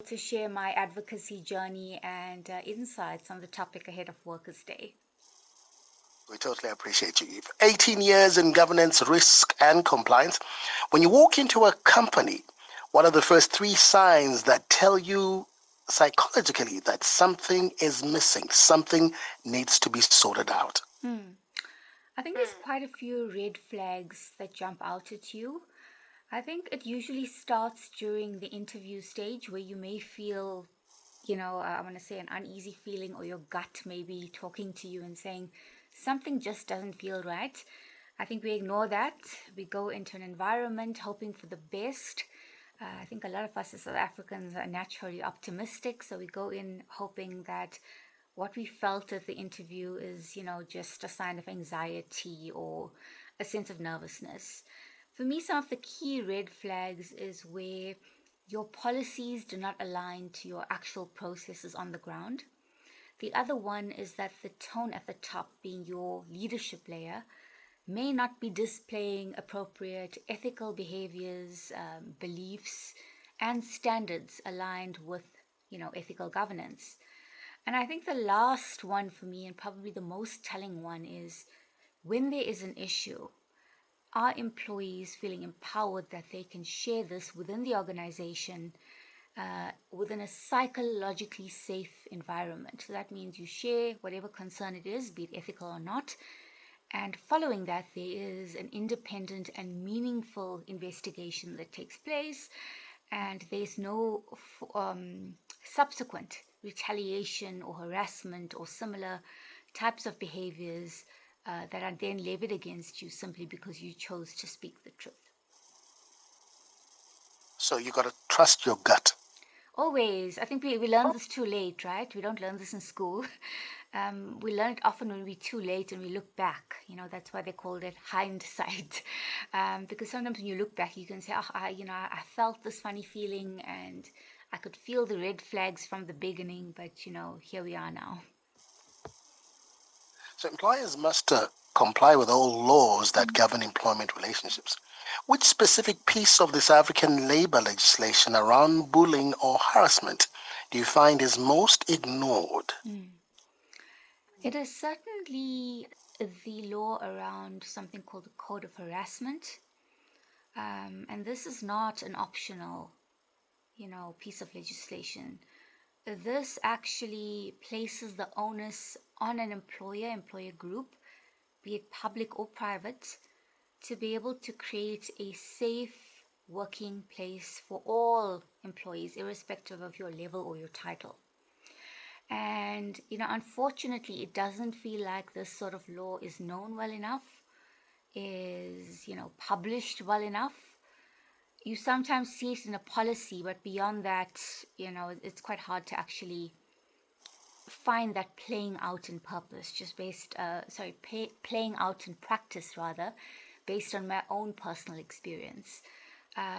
to share my advocacy journey and insights on the topic ahead of Workers' Day. We totally appreciate you. You've 18 years in governance, risk, and compliance. When you walk into a company, what are the first three signs that tell you psychologically that something is missing, something needs to be sorted out? I think there's quite a few red flags that jump out at you. I think it usually starts during the interview stage where you may feel, I want to say an uneasy feeling, or your gut may be talking to you and saying something just doesn't feel right. I think we ignore that. We go into an environment hoping for the best. I think a lot of us as South Africans are naturally optimistic, so we go in hoping that what we felt at the interview is, just a sign of anxiety or a sense of nervousness. For me, some of the key red flags is where your policies do not align to your actual processes on the ground. The other one is that the tone at the top, being your leadership layer, may not be displaying appropriate ethical behaviors, beliefs, and standards aligned with, ethical governance. And I think the last one for me, and probably the most telling one, is when there is an issue, are employees feeling empowered that they can share this within the organization within a psychologically safe environment? So that means you share whatever concern it is, be it ethical or not. And following that, there is an independent and meaningful investigation that takes place, and there's no subsequent retaliation or harassment or similar types of behaviors that are then levied against you simply because you chose to speak the truth. So you got to trust your gut. Always. I think we learn this too late, right? We don't learn this in school. We learn it often when we're too late and we look back. That's why they called it hindsight. Because sometimes when you look back, you can say, I felt this funny feeling and I could feel the red flags from the beginning, but, here we are now. So employers must comply with all laws that govern employment relationships. Which specific piece of this African labor legislation around bullying or harassment do you find is most ignored? It is certainly the law around something called the Code of Harassment. And this is not an optional, piece of legislation. This actually places the onus on an employer group, be it public or private, to be able to create a safe working place for all employees, irrespective of your level or your title. And, unfortunately, it doesn't feel like this sort of law is known well enough, is, published well enough. You sometimes see it in a policy, but beyond that, it's quite hard to actually find that playing out in purpose, playing out in practice rather, based on my own personal experience.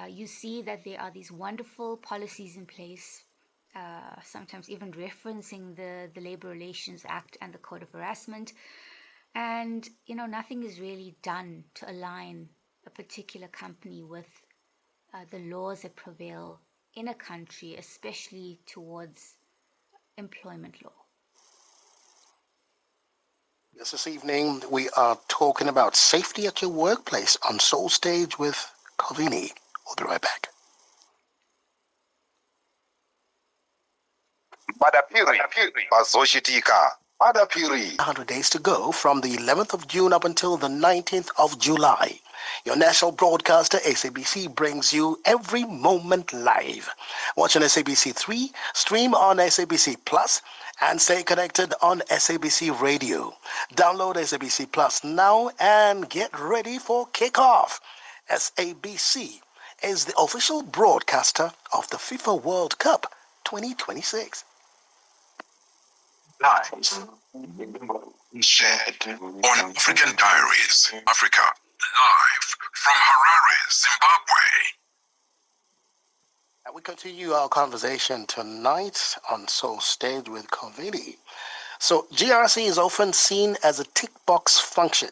You see that there are these wonderful policies in place, sometimes even referencing the Labor Relations Act and the Code of Harassment. And, nothing is really done to align a particular company with the laws that prevail in a country, especially towards employment law. Yes, this evening we are talking about safety at your workplace on Soul Stage with Calvini. We'll be right back. Madapiri bazoshitika. Madapiri. 100 days to go from the 11th of June up until the 19th of July. Your national broadcaster, SABC, brings you every moment live. Watch on SABC 3, stream on SABC Plus, and stay connected on SABC Radio. Download SABC Plus now and get ready for kickoff. SABC is the official broadcaster of the FIFA World Cup 2026. Live. Shared on African Diaries, Africa. Live from Harare, Zimbabwe. And we continue our conversation tonight on Soul Stage with Calvini. So GRC is often seen as a tick box function.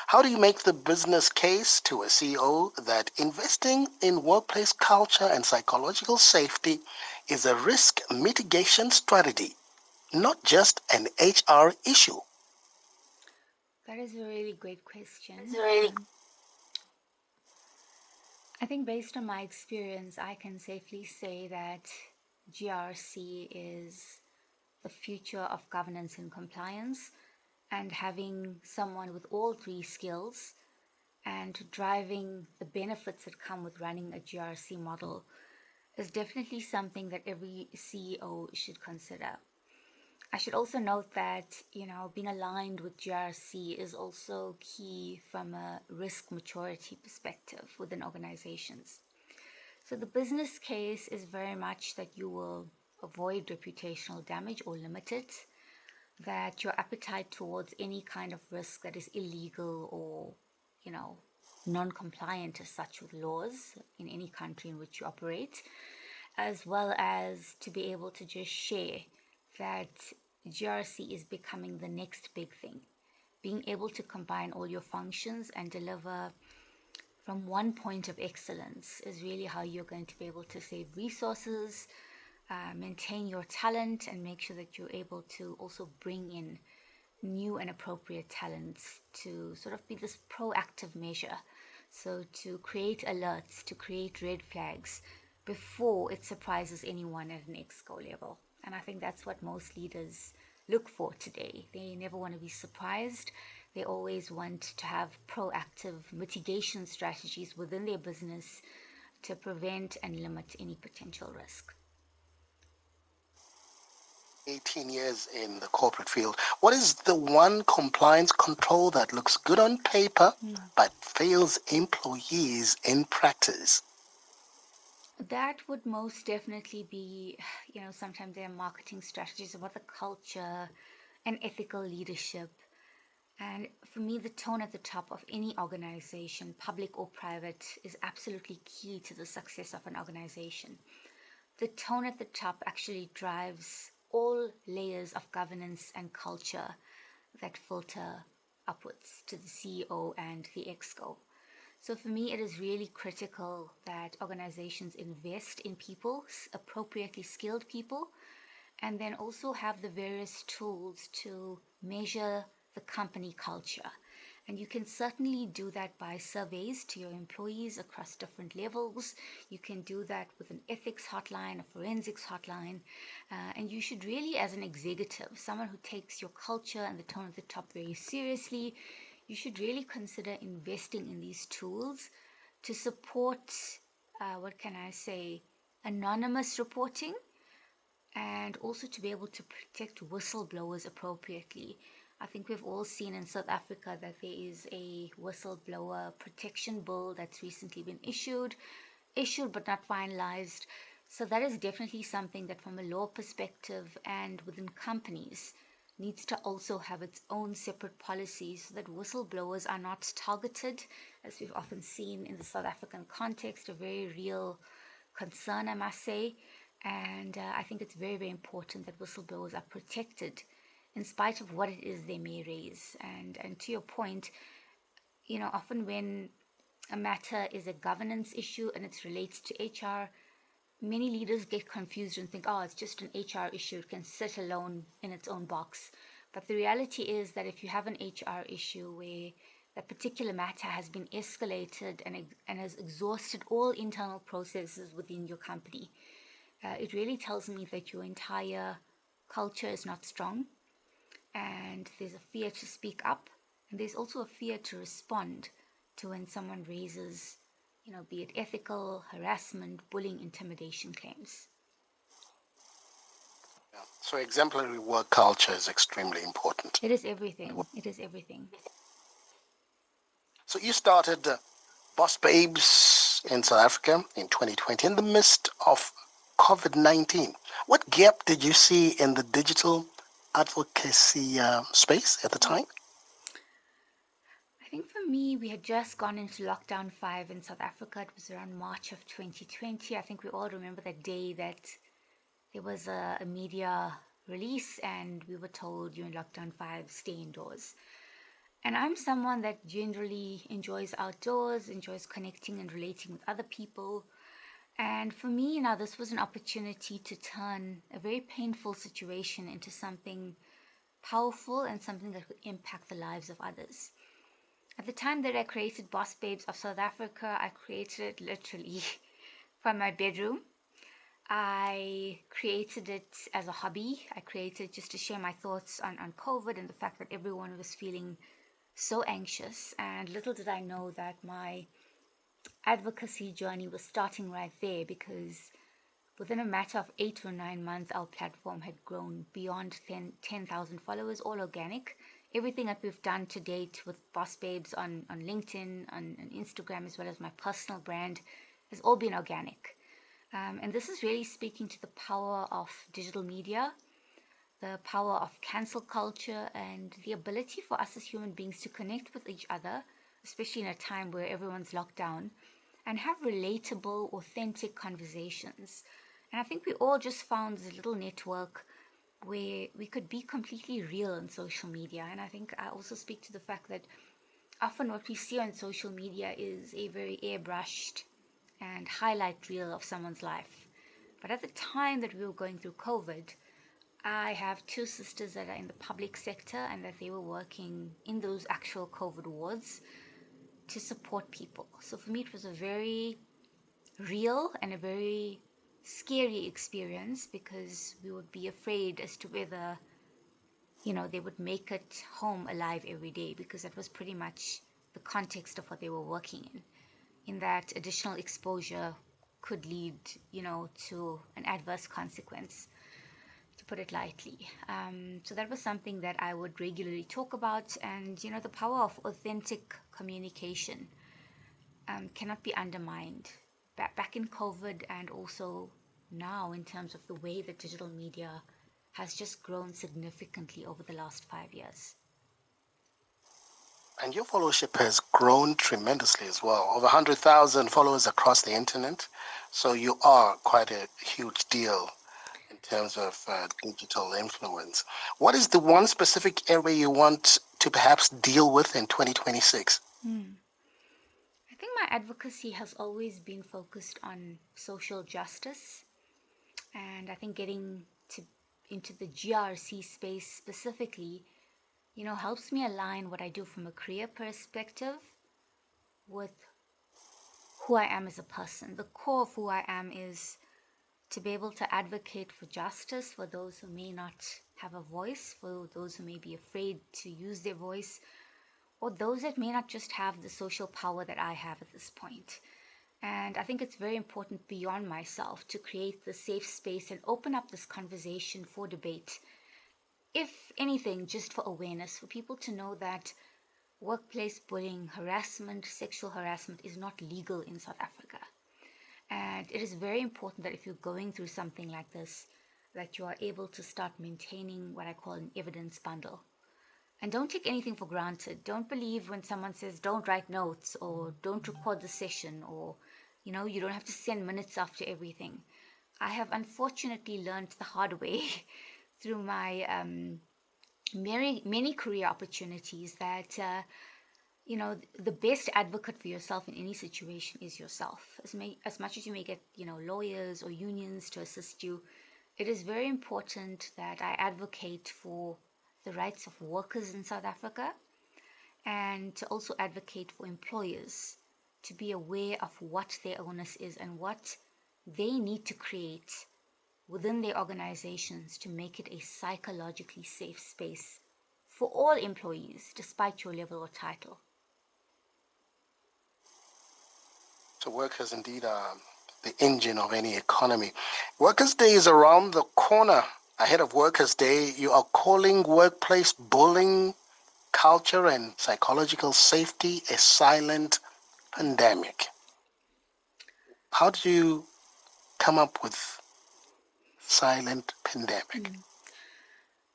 How do you make the business case to a CEO that investing in workplace culture and psychological safety is a risk mitigation strategy, not just an HR issue? That is a really great question. Really? I think based on my experience, I can safely say that GRC is the future of governance and compliance, and having someone with all three skills and driving the benefits that come with running a GRC model is definitely something that every CEO should consider. I should also note that, being aligned with GRC is also key from a risk maturity perspective within organizations. So the business case is very much that you will avoid reputational damage or limit it, that your appetite towards any kind of risk that is illegal or, non-compliant as such with laws in any country in which you operate, as well as to be able to just share that GRC is becoming the next big thing. Being able to combine all your functions and deliver from one point of excellence is really how you're going to be able to save resources, maintain your talent, and make sure that you're able to also bring in new and appropriate talents to sort of be this proactive measure. So to create alerts, to create red flags before it surprises anyone at an exco level. And I think that's what most leaders look for today. They never want to be surprised. They always want to have proactive mitigation strategies within their business to prevent and limit any potential risk. 18 years in the corporate field. What is the one compliance control that looks good on paper but fails employees in practice? That would most definitely be, sometimes there are marketing strategies about the culture and ethical leadership. And for me, the tone at the top of any organization, public or private, is absolutely key to the success of an organization. The tone at the top actually drives all layers of governance and culture that filter upwards to the CEO and the exco. So for me, it is really critical that organizations invest in people, appropriately skilled people, and then also have the various tools to measure the company culture. And you can certainly do that by surveys to your employees across different levels. You can do that with an ethics hotline, a forensics hotline. And you should really, as an executive, someone who takes your culture and the tone at the top very seriously, you should really consider investing in these tools to support, anonymous reporting, and also to be able to protect whistleblowers appropriately. I think we've all seen in South Africa that there is a whistleblower protection bill that's recently been issued but not finalized. So that is definitely something that from a law perspective and within companies needs to also have its own separate policies so that whistleblowers are not targeted, as we've often seen in the South African context, a very real concern, I must say. And I think it's very, very important that whistleblowers are protected in spite of what it is they may raise. And to your point, often when a matter is a governance issue and it's related to HR, many leaders get confused and think, it's just an HR issue. It can sit alone in its own box. But the reality is that if you have an HR issue where that particular matter has been escalated and has exhausted all internal processes within your company, it really tells me that your entire culture is not strong, and there's a fear to speak up, and there's also a fear to respond to when someone raises, be it ethical, harassment, bullying, intimidation claims. Yeah. So exemplary work culture is extremely important. It is everything. It is everything. So you started Boss Babes in South Africa in 2020 in the midst of COVID-19. What gap did you see in the digital advocacy space at the time? I think for me, we had just gone into lockdown 5 in South Africa. It was around March of 2020. I think we all remember that day that there was a media release and we were told, you're in lockdown 5, stay indoors. And I'm someone that generally enjoys outdoors, enjoys connecting and relating with other people. And for me, now this was an opportunity to turn a very painful situation into something powerful and something that could impact the lives of others. At the time that I created Boss Babes of South Africa, I created it literally from my bedroom. I created it as a hobby. I created just to share my thoughts on COVID and the fact that everyone was feeling so anxious. And little did I know that my advocacy journey was starting right there, because within a matter of 8 or 9 months, our platform had grown beyond 10,000 followers, all organic. Everything that we've done to date with Boss Babes on LinkedIn, on Instagram, as well as my personal brand, has all been organic. And this is really speaking to the power of digital media, the power of cancel culture, and the ability for us as human beings to connect with each other, especially in a time where everyone's locked down, and have relatable, authentic conversations. And I think we all just found this little network where we could be completely real on social media. And I think I also speak to the fact that often what we see on social media is a very airbrushed and highlight reel of someone's life. But at the time that we were going through COVID, I have two sisters that are in the public sector and that they were working in those actual COVID wards to support people. So for me, it was a very real and a very scary experience, because we would be afraid as to whether, they would make it home alive every day, because that was pretty much the context of what they were working in that additional exposure could lead, to an adverse consequence, to put it lightly. So that was something that I would regularly talk about. And, the power of authentic communication cannot be undermined. Back in COVID, and also now in terms of the way that digital media has just grown significantly over the last 5 years. And your followership has grown tremendously as well. Over 100,000 followers across the internet. So you are quite a huge deal in terms of digital influence. What is the one specific area you want to perhaps deal with in 2026? I think my advocacy has always been focused on social justice, and I think getting into the GRC space specifically, helps me align what I do from a career perspective with who I am as a person. The core of who I am is to be able to advocate for justice for those who may not have a voice, for those who may be afraid to use their voice, or those that may not just have the social power that I have at this point. And I think it's very important beyond myself to create the safe space and open up this conversation for debate. If anything, just for awareness, for people to know that workplace bullying, harassment, sexual harassment is not legal in South Africa. And it is very important that if you're going through something like this, that you are able to start maintaining what I call an evidence bundle. And don't take anything for granted. Don't believe when someone says don't write notes or don't record the session, or, you don't have to send minutes after everything. I have unfortunately learned the hard way through my many career opportunities that, the best advocate for yourself in any situation is yourself. As much as you may get, lawyers or unions to assist you, it is very important that I advocate for the rights of workers in South Africa, and to also advocate for employers to be aware of what their onus is and what they need to create within their organizations to make it a psychologically safe space for all employees, despite your level or title. So workers indeed are the engine of any economy. Workers' Day is around the corner. Ahead of Workers' Day, you are calling workplace bullying, culture, and psychological safety a silent pandemic. How do you come up with silent pandemic?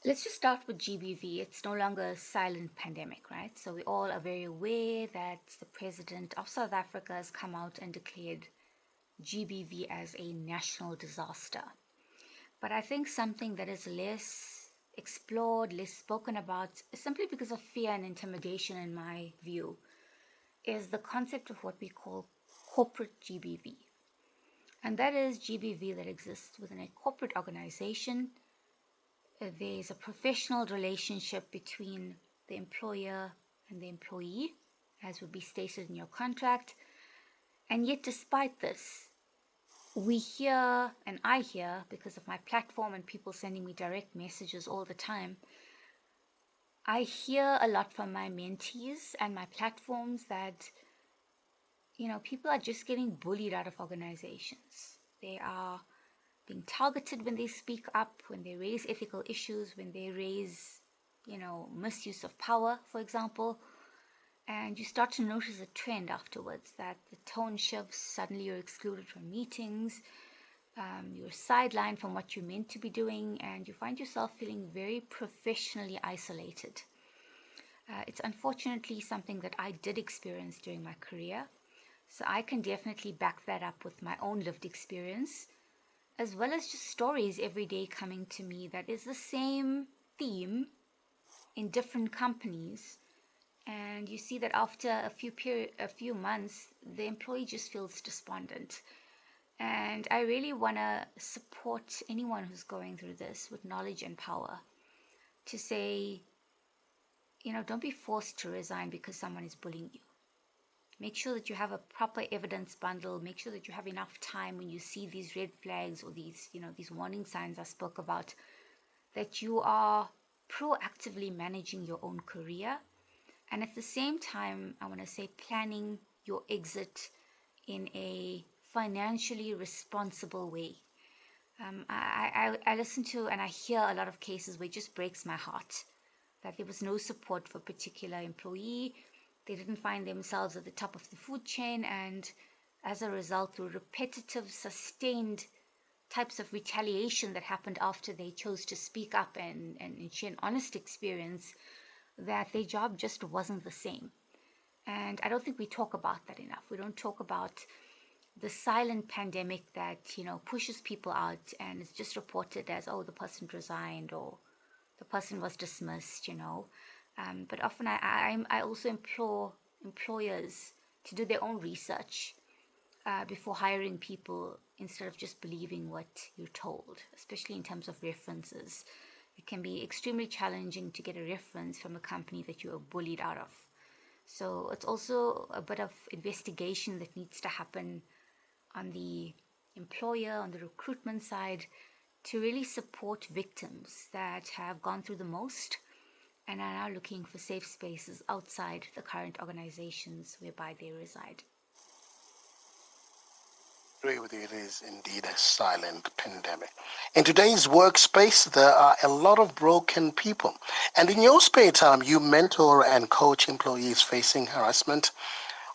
Let's just start with GBV. It's no longer a silent pandemic, right? So we all are very aware that the president of South Africa has come out and declared GBV as a national disaster. But I think something that is less explored, less spoken about, simply because of fear and intimidation, in my view, is the concept of what we call corporate GBV. And that is GBV that exists within a corporate organization. There's a professional relationship between the employer and the employee, as would be stated in your contract. And yet, despite this, we hear, and I hear, because of my platform and people sending me direct messages all the time, I hear a lot from my mentees and my platforms that, people are just getting bullied out of organizations. They are being targeted when they speak up, when they raise ethical issues, when they raise, misuse of power, for example. And you start to notice a trend afterwards that the tone shifts, suddenly you're excluded from meetings, you're sidelined from what you're meant to be doing, and you find yourself feeling very professionally isolated. It's unfortunately something that I did experience during my career, so I can definitely back that up with my own lived experience, as well as just stories every day coming to me that is the same theme in different companies. And you see that after a few months, the employee just feels despondent. And I really want to support anyone who's going through this with knowledge and power to say, don't be forced to resign because someone is bullying you. Make sure that you have a proper evidence bundle. Make sure that you have enough time when you see these red flags or these warning signs I spoke about, that you are proactively managing your own career. And at the same time, I want to say planning your exit in a financially responsible way. I listen to and I hear a lot of cases where it just breaks my heart that there was no support for a particular employee. They didn't find themselves at the top of the food chain, and as a result, through repetitive, sustained types of retaliation that happened after they chose to speak up and share an honest experience, that their job just wasn't the same. And I don't think we talk about that enough. We don't talk about the silent pandemic that, pushes people out and it's just reported as, oh, the person resigned or the person was dismissed, But often I also implore employers to do their own research before hiring people, instead of just believing what you're told, especially in terms of references. It can be extremely challenging to get a reference from a company that you were bullied out of. So it's also a bit of investigation that needs to happen on the employer, on the recruitment side, to really support victims that have gone through the most and are now looking for safe spaces outside the current organizations whereby they reside. Agree with you, it is indeed a silent pandemic. In today's workspace, there are a lot of broken people. And in your spare time, you mentor and coach employees facing harassment.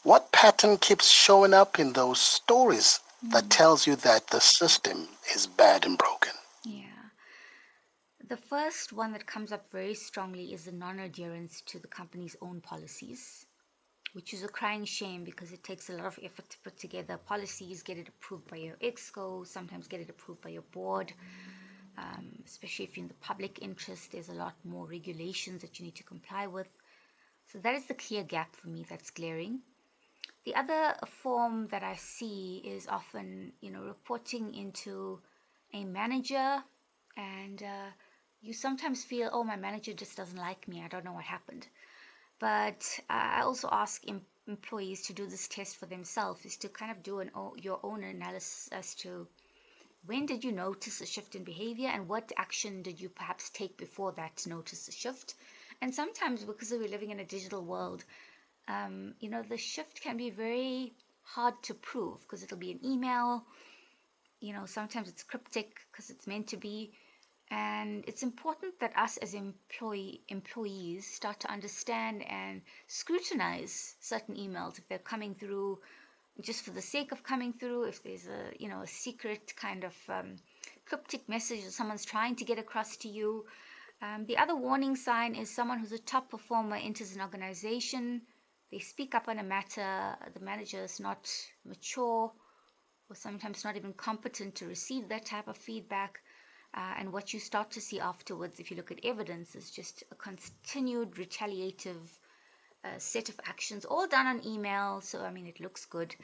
What pattern keeps showing up in those stories that tells you that the system is bad and broken? Yeah. The first one that comes up very strongly is the non-adherence to the company's own policies, which is a crying shame because it takes a lot of effort to put together policies, get it approved by your exco, sometimes get it approved by your board, especially if you're in the public interest. There's a lot more regulations that you need to comply with. So that is the clear gap for me that's glaring. The other form that I see is often, reporting into a manager, and you sometimes feel, oh, my manager just doesn't like me. I don't know what happened. But I also ask employees to do this test for themselves, is to kind of do your own analysis as to when did you notice a shift in behavior and what action did you perhaps take before that notice a shift. And sometimes, because we're living in a digital world, the shift can be very hard to prove because it'll be an email. Sometimes it's cryptic because it's meant to be. And it's important that us as employees start to understand and scrutinize certain emails if they're coming through just for the sake of coming through, if there's a secret kind of cryptic message that someone's trying to get across to you. The other warning sign is someone who's a top performer enters an organization, they speak up on a matter, the manager is not mature or sometimes not even competent to receive that type of feedback. And what you start to see afterwards, if you look at evidence, is just a continued retaliative set of actions, all done on email. So, it looks good.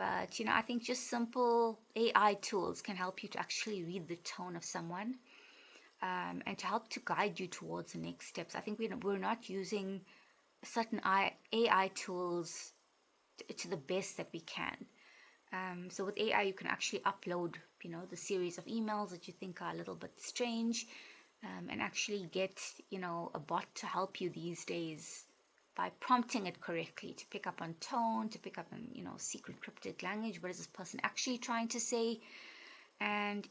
But, I think just simple AI tools can help you to actually read the tone of someone, and to help to guide you towards the next steps. I think we're not using certain AI tools to the best that we can. So with AI, you can actually upload, the series of emails that you think are a little bit strange, and actually get, a bot to help you these days by prompting it correctly to pick up on tone, to pick up on, secret cryptic language. What is this person actually trying to say? And,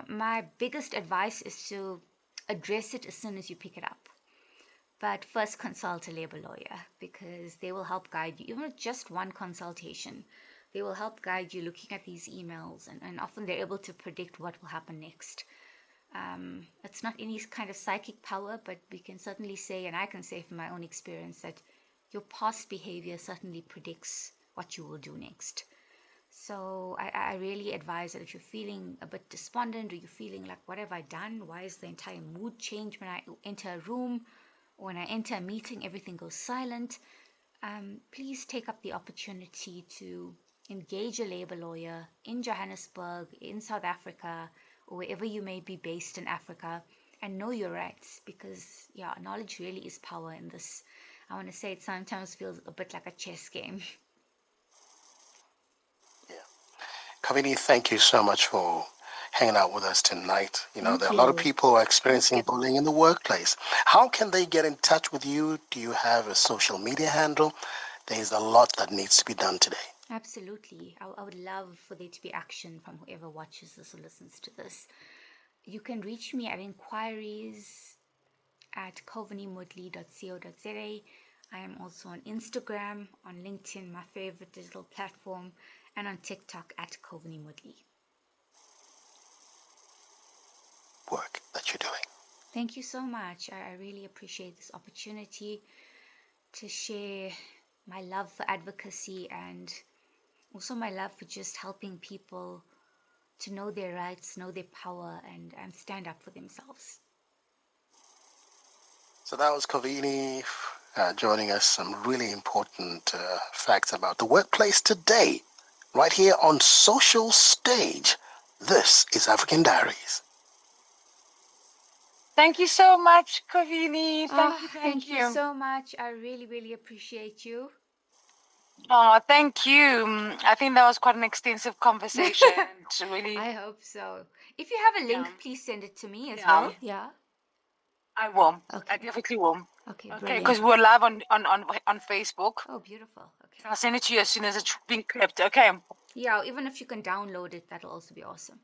my biggest advice is to address it as soon as you pick it up. But first consult a labor lawyer, because they will help guide you. Even with just one consultation, they will help guide you looking at these emails, and often they're able to predict what will happen next. It's not any kind of psychic power, but we can certainly say, and I can say from my own experience, that your past behavior certainly predicts what you will do next. So I really advise that if you're feeling a bit despondent, or you're feeling like, what have I done? Why is the entire mood changed when I enter a room? When I enter a meeting, everything goes silent. Please take up the opportunity to engage a labor lawyer in Johannesburg, in South Africa, or wherever you may be based in Africa, and know your rights, because knowledge really is power in this. I want to say it sometimes feels a bit like a chess game. Kavini, thank you so much for hanging out with us tonight. There Thank are a lot of you. people who are experiencing bullying in the workplace. How can they get in touch with you? Do you have a social media handle? There's a lot that needs to be done today. Absolutely. I would love for there to be action from whoever watches this or listens to this. You can reach me at inquiries at covenimodley.co.za. I am also on Instagram, on LinkedIn, my favorite digital platform, and on TikTok at covenimodley. Work that you're doing. Thank you so much. I really appreciate this opportunity to share my love for advocacy, and also my love for just helping people to know their rights, know their power, and stand up for themselves. So that was Kavini joining us some really important facts about the workplace today, right here on Social Stage. This is African Diaries. Thank you so much, Kavini. Thank you so much. I really, really appreciate you. Oh, thank you. I think that was quite an extensive conversation. To really, I hope so. If you have a link, Yeah. please send it to me as Yeah. well. Yeah. I will. Okay. I definitely will. Okay, Okay, brilliant. because we're live on Facebook. Oh, beautiful. Okay. I'll send it to you as soon as it's been clipped. Okay. Yeah, even if you can download it, that'll also be awesome.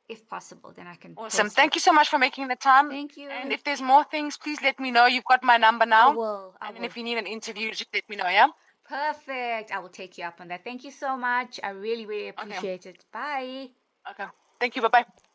If possible, then I can Awesome. post Thank it. you so much for making the time. Thank you. And if there's more things, please let me know. You've got my number I now. will. And then if you need an interview, just let me know, yeah? Perfect. I will take you up on that. Thank you so much. I really, really appreciate it. Bye. Okay. Thank you. Bye-bye.